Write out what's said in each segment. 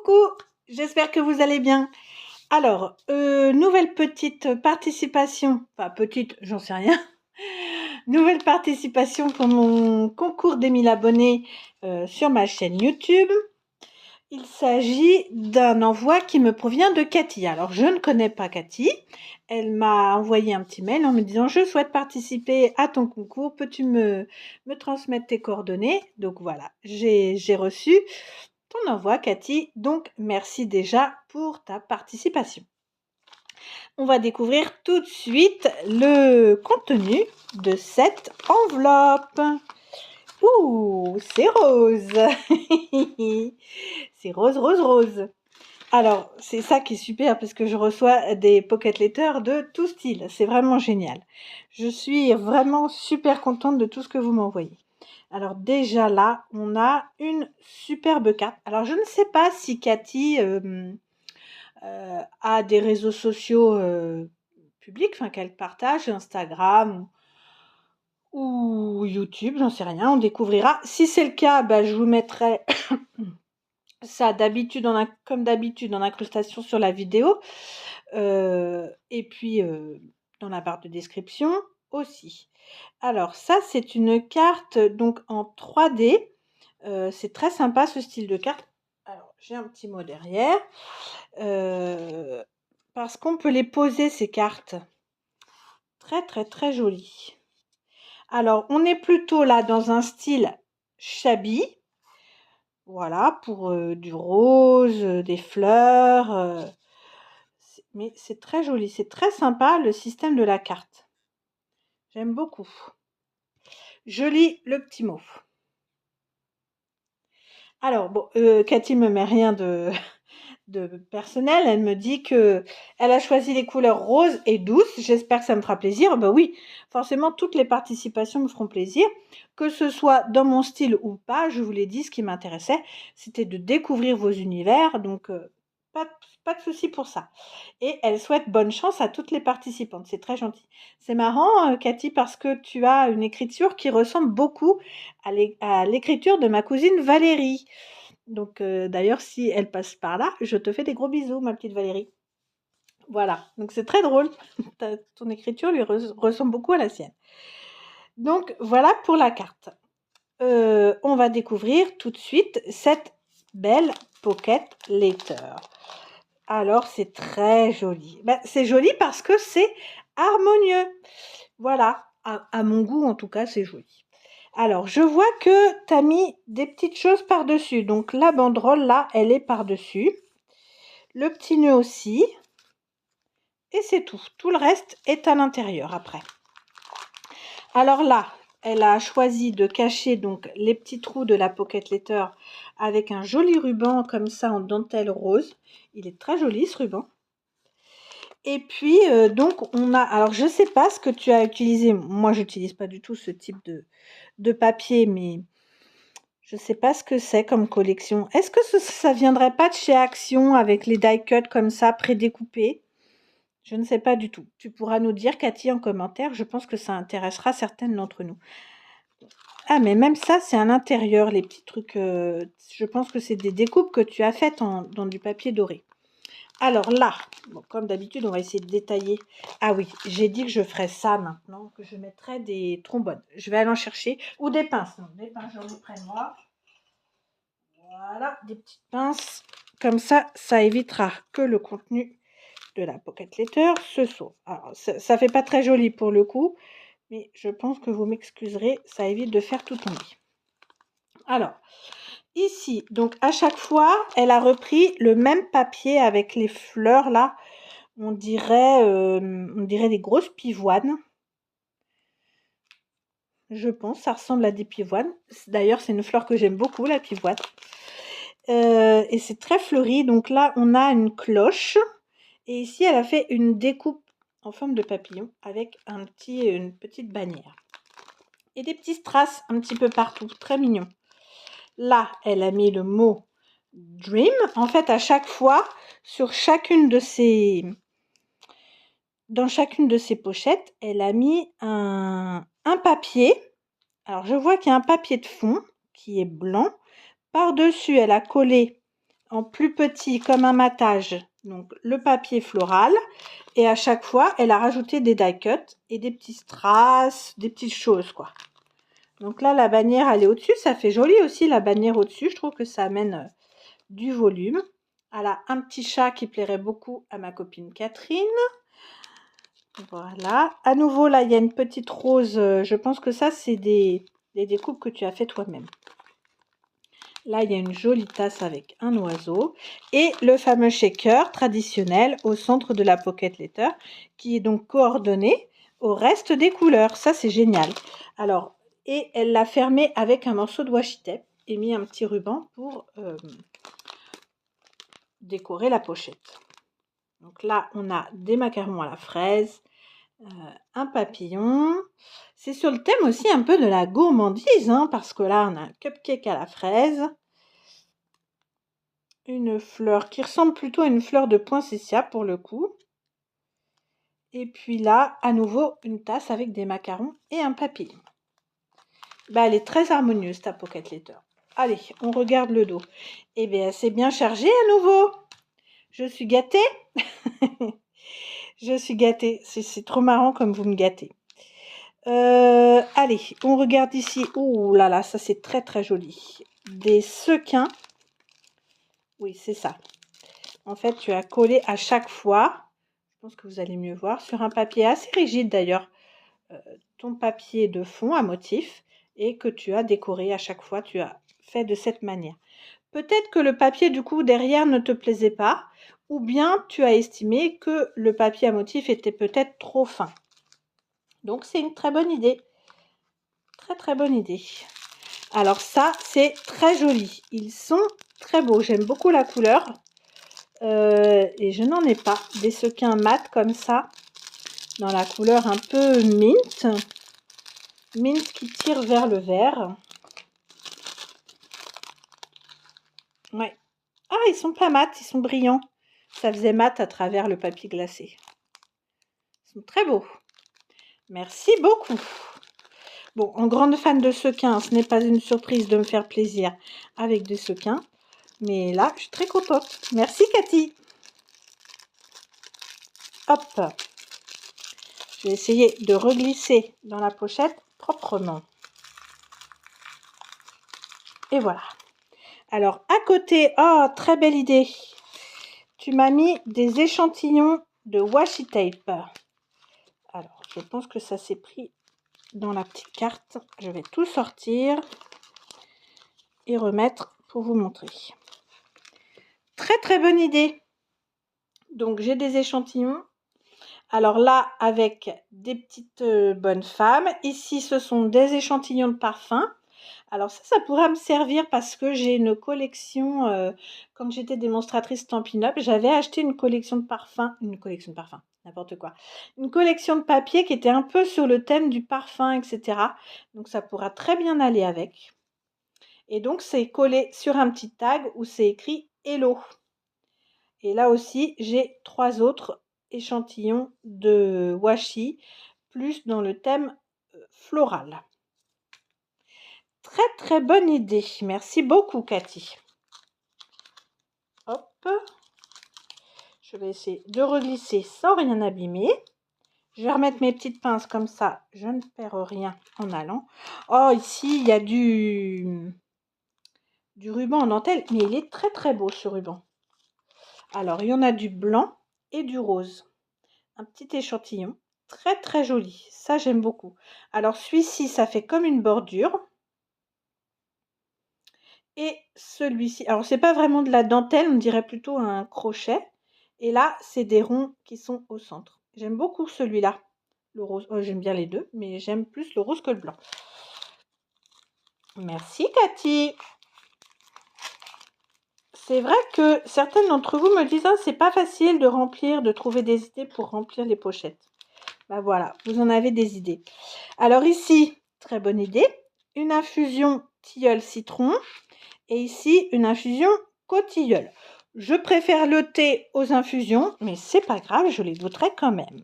Coucou, j'espère que vous allez bien. Alors, nouvelle petite participation, enfin petite, j'en sais rien. Nouvelle participation pour mon concours des 1000 abonnés sur ma chaîne YouTube. Il s'agit d'un envoi qui me provient de Cathy. Alors, je ne connais pas Cathy. Elle m'a envoyé un petit mail en me disant « Je souhaite participer à ton concours. Peux-tu me transmettre tes coordonnées ?» Donc voilà, j'ai reçu ton envoi, Cathy. Donc, merci déjà pour ta participation. On va découvrir tout de suite le contenu de cette enveloppe. Ouh, c'est rose. C'est rose, rose, rose. Alors, c'est ça qui est super parce que je reçois des pocket letters de tout style. C'est vraiment génial. Je suis vraiment super contente de tout ce que vous m'envoyez. Alors déjà là, on a une superbe carte. Alors je ne sais pas si Cathy a des réseaux sociaux publics, enfin qu'elle partage, Instagram ou YouTube, j'en sais rien, on découvrira. Si c'est le cas, bah, je vous mettrai ça d'habitude, comme d'habitude, en incrustation sur la vidéo. Et puis dans la barre de description aussi. Alors ça, c'est une carte donc en 3D. C'est très sympa ce style de carte. Alors j'ai un petit mot derrière. Parce qu'on peut les poser ces cartes. Très très très jolies. Alors on est plutôt là dans un style shabby. Voilà, pour du rose, des fleurs. Mais c'est très joli, c'est très sympa le système de la carte. J'aime beaucoup. Je lis le petit mot. Alors, bon, Cathy me met rien de personnel. Elle me dit que elle a choisi les couleurs roses et douces. J'espère que ça me fera plaisir. Ben oui, forcément, toutes les participations me feront plaisir. Que ce soit dans mon style ou pas, je vous l'ai dit, ce qui m'intéressait, c'était de découvrir vos univers. Donc, pas de souci pour ça. Et elle souhaite bonne chance à toutes les participantes. C'est très gentil. C'est marrant, Cathy, parce que tu as une écriture qui ressemble beaucoup à l'écriture de ma cousine Valérie. Donc, d'ailleurs, si elle passe par là, je te fais des gros bisous, ma petite Valérie. Voilà, donc c'est très drôle. Ton écriture lui ressemble beaucoup à la sienne. Donc, voilà pour la carte. On va découvrir tout de suite cette belle pocket letter. Alors, c'est très joli. Ben, c'est joli parce que c'est harmonieux. Voilà, à mon goût, en tout cas, c'est joli. Alors, je vois que tu as mis des petites choses par-dessus. Donc, la banderole, là, elle est par-dessus. Le petit nœud aussi. Et c'est tout. Tout le reste est à l'intérieur après. Alors là, elle a choisi de cacher donc les petits trous de la pocket letter avec un joli ruban comme ça en dentelle rose. Il est très joli ce ruban. Et puis, donc, on a... Alors, je ne sais pas ce que tu as utilisé. Moi, je n'utilise pas du tout ce type de papier, mais je ne sais pas ce que c'est comme collection. Est-ce que ça ne viendrait pas de chez Action avec les die cuts comme ça, prédécoupés? Je ne sais pas du tout. Tu pourras nous dire, Cathy, en commentaire. Je pense que ça intéressera certaines d'entre nous. Ah, mais même ça, c'est à l'intérieur, les petits trucs. Je pense que c'est des découpes que tu as faites dans du papier doré. Alors là, bon, comme d'habitude, on va essayer de détailler. Ah oui, j'ai dit que je ferais ça maintenant, que je mettrais des trombones. Je vais aller en chercher. Ou des pinces. Non, des pinces, j'en ai près de moi. Voilà, des petites pinces. Comme ça, ça évitera que le contenu de la pocket letter se sauve. Alors, ça fait pas très joli pour le coup, mais je pense que vous m'excuserez, ça évite de faire tout tomber. Alors, ici, donc à chaque fois, elle a repris le même papier avec les fleurs là. On dirait des grosses pivoines. Je pense, ça ressemble à des pivoines. D'ailleurs, c'est une fleur que j'aime beaucoup, la pivoine. Et c'est très fleuri. Donc là, on a une cloche. Et ici, elle a fait une découpe en forme de papillon avec une petite bannière. Et des petits strass un petit peu partout. Très mignon. Là, elle a mis le mot Dream. En fait, à chaque fois, dans chacune de ces pochettes, elle a mis un papier. Alors, je vois qu'il y a un papier de fond qui est blanc. Par-dessus, elle a collé en plus petit comme un matage, donc le papier floral. Et à chaque fois, elle a rajouté des die cuts et des petits strass, des petites choses quoi. Donc là, la bannière, elle est au-dessus. Ça fait joli aussi la bannière au-dessus. Je trouve que ça amène du volume. Elle a un petit chat qui plairait beaucoup à ma copine Catherine. Voilà. À nouveau, là, il y a une petite rose. Je pense que ça, c'est des découpes que tu as fait toi-même. Là, il y a une jolie tasse avec un oiseau. Et le fameux shaker traditionnel au centre de la pocket letter, qui est donc coordonné au reste des couleurs. Ça, c'est génial. Alors, et elle l'a fermé avec un morceau de washi tape et mis un petit ruban pour décorer la pochette. Donc là, on a des macarons à la fraise, un papillon. C'est sur le thème aussi un peu de la gourmandise, hein, parce que là, on a un cupcake à la fraise. Une fleur qui ressemble plutôt à une fleur de poinsettia pour le coup. Et puis là, à nouveau, une tasse avec des macarons et un papillon. Bah, elle est très harmonieuse, ta pocket letter. Allez, on regarde le dos. Eh bien, c'est bien chargé à nouveau. Je suis gâtée. Je suis gâtée. C'est trop marrant comme vous me gâtez. Allez, on regarde ici. Ouh là là, ça c'est très très joli. Des sequins. Oui, c'est ça. En fait, tu as collé à chaque fois, je pense que vous allez mieux voir, sur un papier assez rigide d'ailleurs, ton papier de fond à motif et que tu as décoré à chaque fois, tu as fait de cette manière. Peut-être que le papier du coup derrière ne te plaisait pas ou bien tu as estimé que le papier à motif était peut-être trop fin. Donc c'est une très bonne idée. Très très bonne idée. Alors ça, c'est très joli. Ils sont très beaux. J'aime beaucoup la couleur. Et je n'en ai pas. Des sequins mat comme ça. Dans la couleur un peu mint. Mint qui tire vers le vert. Ouais. Ah, ils sont pas mat, ils sont brillants. Ça faisait mat à travers le papier glacé. Ils sont très beaux. Merci beaucoup. Bon, en grande fan de sequins, ce n'est pas une surprise de me faire plaisir avec des sequins. Mais là, je suis très contente. Merci Cathy. Hop. Je vais essayer de reglisser dans la pochette proprement. Et voilà. Alors, à côté, oh, très belle idée. Tu m'as mis des échantillons de washi tape. Alors, je pense que ça s'est pris dans la petite carte. Je vais tout sortir et remettre pour vous montrer. Très, très bonne idée. Donc, j'ai des échantillons. Alors là, avec des petites bonnes femmes. Ici, ce sont des échantillons de parfum. Alors ça pourrait me servir parce que j'ai une collection, quand j'étais démonstratrice Stampin' Up, j'avais acheté une collection de parfums, n'importe quoi. Une collection de papier qui était un peu sur le thème du parfum, etc. Donc ça pourra très bien aller avec. Et donc c'est collé sur un petit tag où c'est écrit Hello. Et là aussi, j'ai 3 autres échantillons de washi, plus dans le thème floral. Très très bonne idée. Merci beaucoup Cathy. Hop. Je vais essayer de reglisser sans rien abîmer. Je vais remettre mes petites pinces comme ça. Je ne perds rien en allant. Oh, ici, il y a du ruban en dentelle. Mais il est très très beau ce ruban. Alors, il y en a du blanc et du rose. Un petit échantillon. Très très joli. Ça, j'aime beaucoup. Alors, celui-ci, ça fait comme une bordure. Et celui-ci, alors c'est pas vraiment de la dentelle, on dirait plutôt un crochet. Et là, c'est des ronds qui sont au centre. J'aime beaucoup celui-là, le rose. Oh, j'aime bien les deux, mais j'aime plus le rose que le blanc. Merci Cathy. C'est vrai que certaines d'entre vous me disent, ah, c'est pas facile de remplir, de trouver des idées pour remplir les pochettes. Bah voilà, vous en avez des idées. Alors ici, très bonne idée, une infusion tilleul citron. Et ici, une infusion cotilleul. Je préfère le thé aux infusions, mais c'est pas grave, je les goûterai quand même.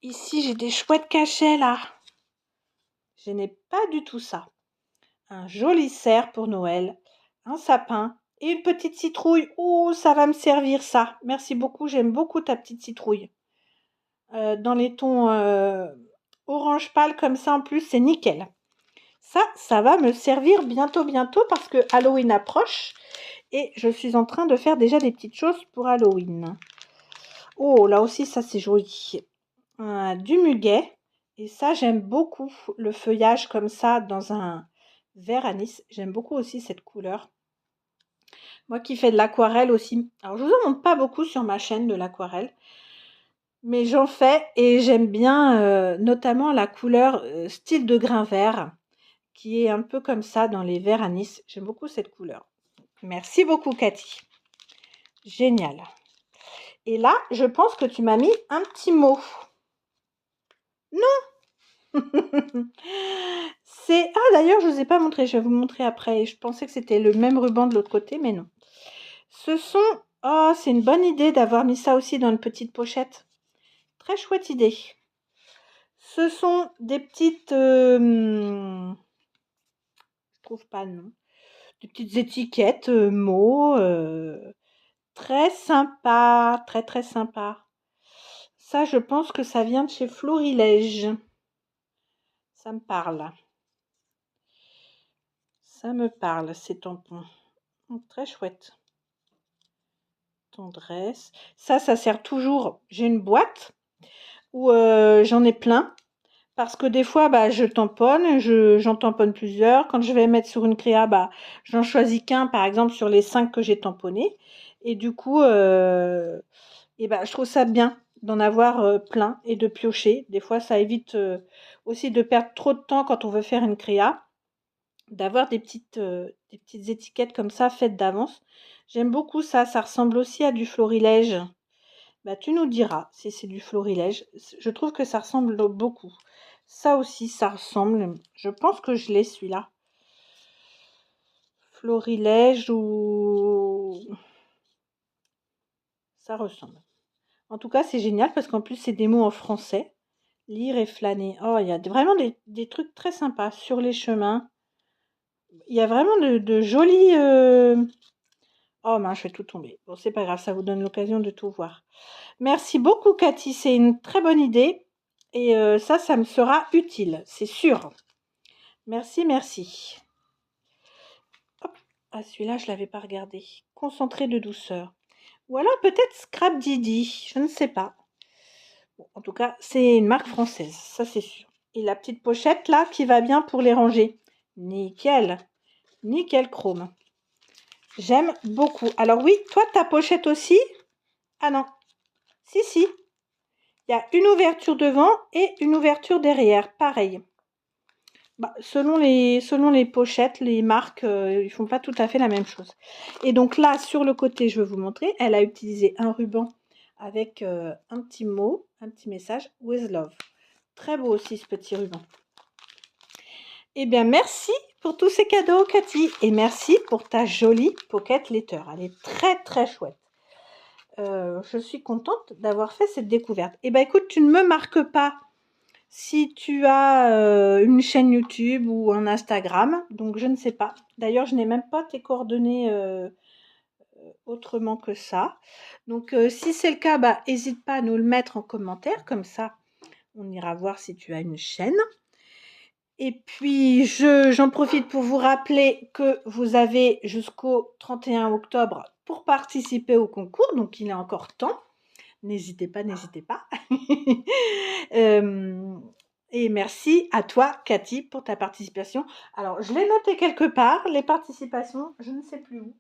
Ici, j'ai des chouettes cachets là. Je n'ai pas du tout ça. Un joli cerf pour Noël. un sapin et une petite citrouille. Oh, ça va me servir ça. Merci beaucoup, j'aime beaucoup ta petite citrouille. Dans les tons orange pâle comme ça en plus, c'est nickel. Ça va me servir bientôt parce que Halloween approche et je suis en train de faire déjà des petites choses pour Halloween. Oh, là aussi, ça c'est joli. Du muguet. Et ça, j'aime beaucoup le feuillage comme ça dans un vert anis. J'aime beaucoup aussi cette couleur. Moi qui fais de l'aquarelle aussi. Alors, je vous en montre pas beaucoup sur ma chaîne de l'aquarelle. Mais j'en fais et j'aime bien notamment la couleur style de grain vert qui est un peu comme ça dans les verts anis. J'aime beaucoup cette couleur. Merci beaucoup Cathy. Génial. Et là, je pense que tu m'as mis un petit mot. Non. C'est... Ah d'ailleurs, je ne vous ai pas montré. Je vais vous montrer après. Je pensais que c'était le même ruban de l'autre côté, mais non. Ce sont... Oh, c'est une bonne idée d'avoir mis ça aussi dans une petite pochette. Très chouette idée. Ce sont des petites... je trouve pas le nom. Des petites étiquettes, mots... très sympa. Très très sympa. Ça, je pense que ça vient de chez Florilège. Ça me parle. Ça me parle, ces tampons. Très chouette. Tendresse. Ça sert toujours. J'ai une boîte où j'en ai plein. Parce que des fois, bah, je tamponne, j'en tamponne plusieurs. Quand je vais mettre sur une créa, bah, j'en choisis qu'un, par exemple, sur les 5 que j'ai tamponnés. Et du coup, et bah, je trouve ça bien d'en avoir plein et de piocher. Des fois, ça évite aussi de perdre trop de temps quand on veut faire une créa, d'avoir des petites étiquettes comme ça faites d'avance. J'aime beaucoup ça. Ça ressemble aussi à du florilège. Bah, tu nous diras si c'est du florilège. Je trouve que ça ressemble beaucoup. Ça aussi, ça ressemble. Je pense que je l'ai celui-là. Florilège ou... Ça ressemble. En tout cas, c'est génial parce qu'en plus, c'est des mots en français. Lire et flâner. Oh, il y a vraiment des trucs très sympas sur les chemins. Il y a vraiment de jolis... Oh mince, je vais tout tomber. Bon, c'est pas grave, ça vous donne l'occasion de tout voir. Merci beaucoup, Cathy. C'est une très bonne idée. Et ça me sera utile, c'est sûr. Merci, merci. Hop. Ah, celui-là, je ne l'avais pas regardé. Concentré de douceur. Ou alors peut-être Scrap Didi, je ne sais pas. Bon, en tout cas, c'est une marque française, ça c'est sûr. Et la petite pochette là qui va bien pour les ranger. Nickel. Nickel chrome. J'aime beaucoup. Alors oui, toi, ta pochette aussi? Ah non. Si, si. Il y a une ouverture devant et une ouverture derrière. Pareil. Bah, selon les pochettes, les marques, ils font pas tout à fait la même chose. Et donc là, sur le côté, je vais vous montrer, elle a utilisé un ruban avec un petit mot, un petit message, with love. Très beau aussi ce petit ruban. Eh bien, merci pour tous ces cadeaux, Cathy. Et merci pour ta jolie pocket letter. Elle est très, très chouette. Je suis contente d'avoir fait cette découverte. Eh bien, écoute, tu ne me marques pas si tu as une chaîne YouTube ou un Instagram, donc je ne sais pas. D'ailleurs, je n'ai même pas tes coordonnées autrement que ça. Donc, si c'est le cas, bah, n'hésite pas à nous le mettre en commentaire, comme ça, on ira voir si tu as une chaîne. Et puis, j'en profite pour vous rappeler que vous avez jusqu'au 31 octobre pour participer au concours, donc il est encore temps. N'hésitez pas, n'hésitez pas. Et merci à toi, Cathy, pour ta participation. Alors, je l'ai noté quelque part, les participations, je ne sais plus où.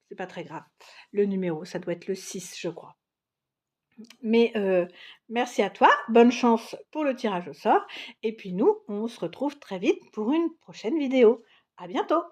C'est pas très grave. Le numéro, ça doit être le 6, je crois. Mais merci à toi, bonne chance pour le tirage au sort. Et puis nous, on se retrouve très vite pour une prochaine vidéo. À bientôt!